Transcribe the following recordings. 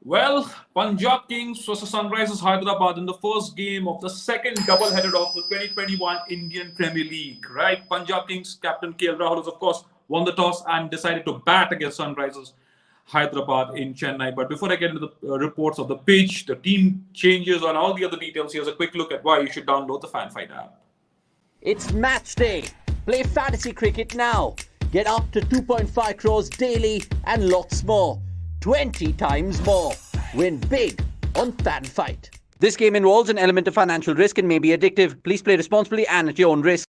Well, Punjab Kings versus Sunrisers Hyderabad in the first game of the second double-header of the 2021 Indian Premier League. Right, Punjab Kings captain KL Rahul has, of course, won the toss and decided to bat against Sunrisers Hyderabad in Chennai. But before I get into the reports of the pitch, the team changes, and all the other details, here's a quick look at why you should download the FanFight app. It's match day. Play fantasy cricket now. Get up to 2.5 crores daily and lots more. 20 times more. Win big on FanFight. This game involves an element of financial risk and may be addictive. Please play responsibly and at your own risk.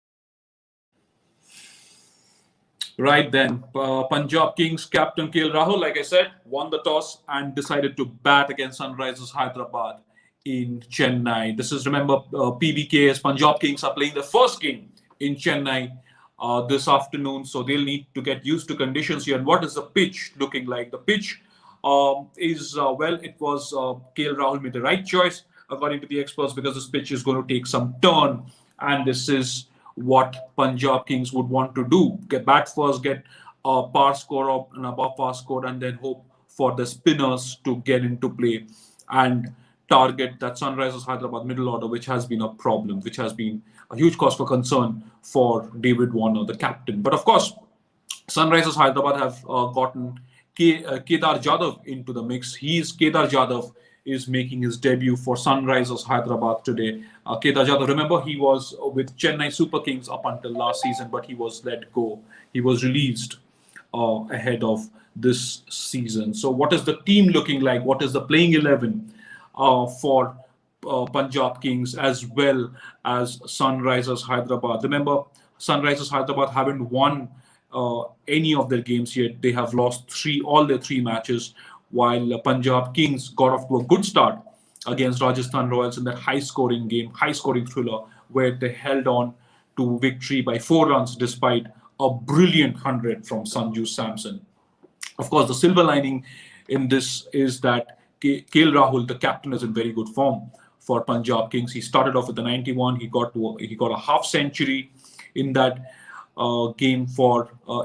Right then, Punjab Kings captain KL Rahul, like I said, won the toss and decided to bat against Sunrisers Hyderabad in Chennai. This is, remember, PBK's Punjab Kings are playing the first game in Chennai this afternoon, so they'll need to get used to conditions here. And what is the pitch looking like? The pitch it was KL Rahul made the right choice, according to the experts, because this pitch is going to take some turn, and this is what Punjab Kings would want to do. Get bat first, get a par score up and above par score, and then hope for the spinners to get into play and target that Sunrisers Hyderabad middle order, which has been a problem, which has been a huge cause for concern for David Warner, the captain. But of course, Sunrisers Hyderabad have gotten Kedar Jadhav into the mix. Kedar Jadhav is making his debut for Sunrisers Hyderabad today. Kedar Jadhav, remember, he was with Chennai Super Kings up until last season, but he was let go. He was released ahead of this season. So what is the team looking like? What is the playing 11 for Punjab Kings as well as Sunrisers Hyderabad? Remember, Sunrisers Hyderabad haven't won any of their games yet. They have lost all their three matches, while Punjab Kings got off to a good start against Rajasthan Royals in that high-scoring game, high-scoring thriller, where they held on to victory by 4 runs despite a brilliant 100 from Sanju Samson. Of course, the silver lining in this is that KL Rahul, the captain, is in very good form for Punjab Kings. He started off with a 91. He got a half century in that game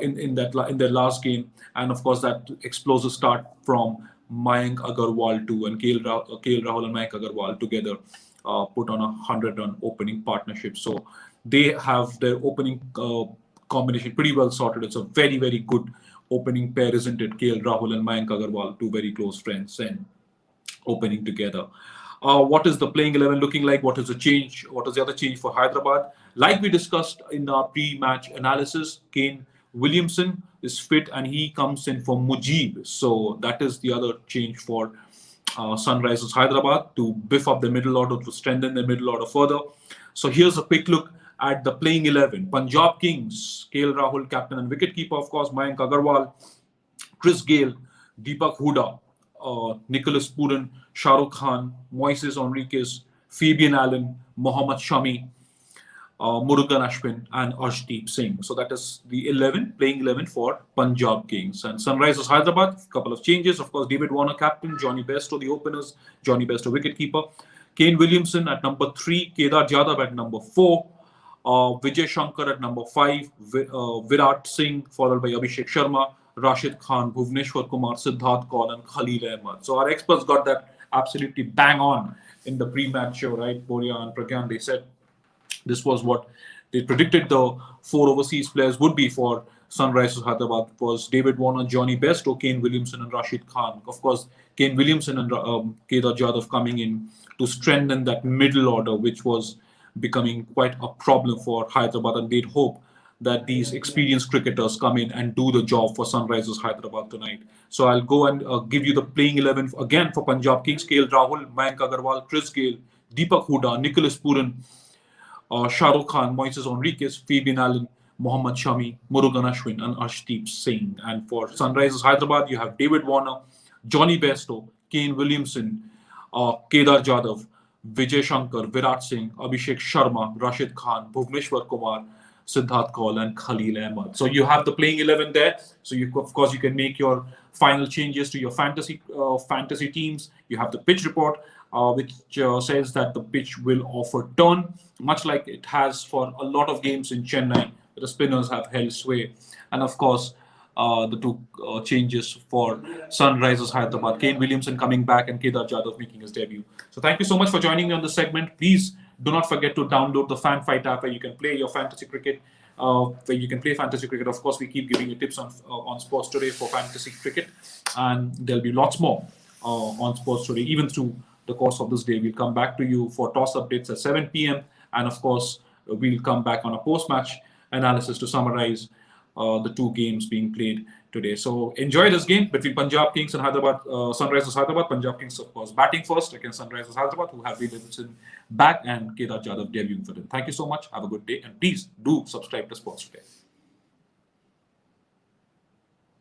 in their last game, and of course that explosive start from Mayank Agarwal too, and KL Rahul and Mayank Agarwal together put on a 100-run opening partnership. So they have their opening combination pretty well sorted. It's a very, very good opening pair, isn't it? KL Rahul and Mayank Agarwal, two very close friends, and opening together. What is the playing 11 looking like? What is the change? What is the other change for Hyderabad? Like we discussed in our pre-match analysis, Kane Williamson is fit and he comes in for Mujib. So that is the other change for Sunrisers Hyderabad, to beef up the middle order, to strengthen the middle order further. So here's a quick look at the playing 11. Punjab Kings, KL Rahul, captain and wicketkeeper, of course, Mayank Agarwal, Chris Gale, Deepak Huda, Nicholas Puran, Shah Rukh Khan, Moises Enriquez, Fabian Allen, Mohammad Shami, Murugan Ashwin, and Arshdeep Singh. So that is the playing 11 for Punjab Kings. And Sunrisers Hyderabad, a couple of changes. Of course, David Warner captain, Johnny Bairstow the openers, Johnny Bairstow wicketkeeper, Kane Williamson at number 3, Kedar Jadhav at number 4, Vijay Shankar at number 5, Virat Singh, followed by Abhishek Sharma, Rashid Khan, Bhuvneshwar Kumar, Siddharth Kaul, and Khalil Ahmed. So our experts got that absolutely bang on in the pre-match show, right? Boria and Pragyan, they said this was what they predicted the 4 overseas players would be for Sunrisers Hyderabad. It was David Warner, Johnny Bairstow, Kane Williamson, and Rashid Khan. Of course, Kane Williamson and Kedar Jadhav coming in to strengthen that middle order, which was becoming quite a problem for Hyderabad, and they'd hope that these experienced cricketers come in and do the job for Sunrisers Hyderabad tonight. So I'll go and give you the playing 11 again for Punjab Kings: KL Rahul, Mayank Agarwal, Chris Gale, Deepak Huda, Nicholas Puran, Shah Rukh Khan, Moises Enriquez, Fabian Allen, Mohammad Shami, Murugan Ashwin, and Arshdeep Singh. And for Sunrisers Hyderabad, you have David Warner, Johnny Bairstow, Kane Williamson, Kedar Jadhav, Vijay Shankar, Virat Singh, Abhishek Sharma, Rashid Khan, Bhuvneshwar Kumar, Siddharth Kaul, and Khalil Ahmed. So you have the playing 11 there. So of course, you can make your final changes to your fantasy teams. You have the pitch report, which says that the pitch will offer turn, much like it has for a lot of games in Chennai. The spinners have held sway, and of course, the two changes for Sunrisers Hyderabad. Kane Williamson coming back and Kedar Jadhav making his debut. So thank you so much for joining me on this segment. Please do not forget to download the Fan Fight app where you can play your fantasy cricket. Where you can play fantasy cricket. Of course, we keep giving you tips on Sports Today for fantasy cricket, and there'll be lots more on Sports Today. Even through the course of this day, we'll come back to you for toss updates at 7 p.m. and of course, we'll come back on a post-match analysis to summarize the two games being played today. So enjoy this game between Punjab Kings and Hyderabad Sunrisers Hyderabad. Punjab Kings, of course, batting first against Sunrisers Hyderabad, who have Williamson back and Kedar Jadhav debuting for them. Thank you so much. Have a good day, and please do subscribe to Sports Today.